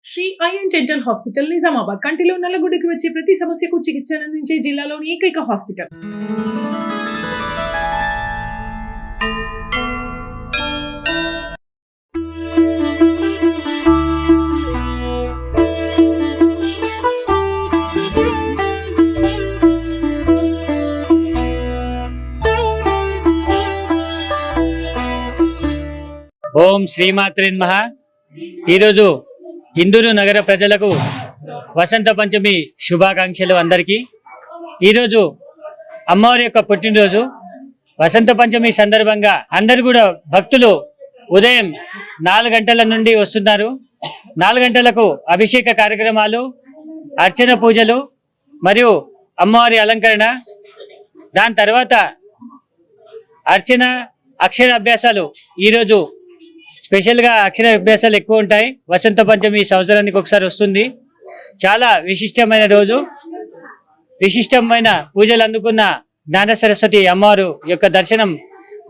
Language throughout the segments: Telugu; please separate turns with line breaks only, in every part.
శ్రీ ఐఎన్ డెంటల్ హాస్పిటల్ నిజామాబాద్ కంటిలో నల్లగుడ్డకి వచ్చే ప్రతి సమస్యకు చికిత్స అందించే జిల్లాలోని ఏకైక హాస్పిటల్.
ఓం శ్రీమాత్రే నమః. ఈరోజు ఇందూరు నగర ప్రజలకు వసంత పంచమి శుభాకాంక్షలు అందరికీ. ఈరోజు అమ్మవారి యొక్క పుట్టినరోజు. వసంత పంచమి సందర్భంగా అందరు కూడా భక్తులు ఉదయం 4 గంటల నుండి వస్తున్నారు. 4 గంటలకు అభిషేక కార్యక్రమాలు, అర్చన పూజలు మరియు అమ్మవారి అలంకరణ, దాని తర్వాత అర్చన, అక్షర అభ్యాసాలు. ఈరోజు స్పెషల్గా అక్షర అభ్యాసాలు ఎక్కువ ఉంటాయి. వసంత పంచమి సంవత్సరానికి ఒకసారి వస్తుంది. చాలా విశిష్టమైన రోజు. విశిష్టమైన పూజలు అందుకున్న జ్ఞాన సరస్వతి అమ్మవారు యొక్క దర్శనం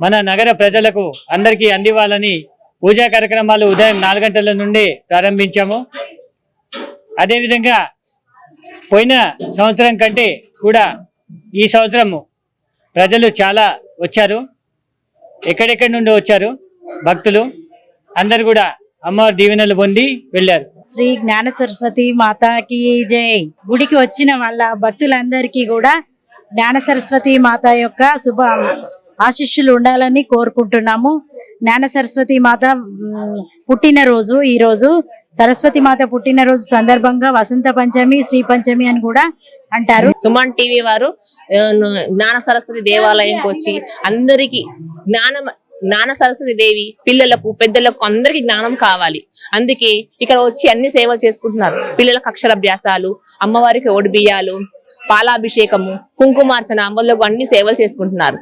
మన నగర ప్రజలకు అందరికీ అందివ్వాలని పూజా కార్యక్రమాలు ఉదయం 4 గంటల నుండి ప్రారంభించాము. అదేవిధంగా పోయిన సంవత్సరం కంటే కూడా ఈ సంవత్సరము ప్రజలు చాలా వచ్చారు. ఎక్కడెక్కడి నుండి వచ్చారు భక్తులు అందరు కూడా అమ్మవారి దీవెనలు పొంది వెళ్ళారు.
శ్రీ జ్ఞాన సరస్వతి మాతాకి జై. గుడికి వచ్చిన వాళ్ళ భక్తులందరికీ కూడా జ్ఞాన సరస్వతి మాత యొక్క శుభ ఆశీస్సులు ఉండాలని కోరుకుంటున్నాము. జ్ఞాన సరస్వతి మాత పుట్టినరోజు ఈరోజు. సరస్వతి మాత పుట్టినరోజు సందర్భంగా వసంత పంచమి, శ్రీ పంచమి అని కూడా అంటారు.
సుమన్ టీవీ వారు జ్ఞాన సరస్వతి దేవాలయంకి వచ్చి అందరికి జ్ఞాన సరస్వతి దేవి పిల్లలకు, పెద్దలకు అందరికి జ్ఞానం కావాలి. అందుకే ఇక్కడ వచ్చి అన్ని సేవలు చేసుకుంటున్నారు. పిల్లలకు అక్షరాభ్యాసాలు, అమ్మవారికి ఓడిబియ్యాలు, పాలాభిషేకము, కుంకుమార్చన, అమ్మలకు అన్ని సేవలు చేసుకుంటున్నారు.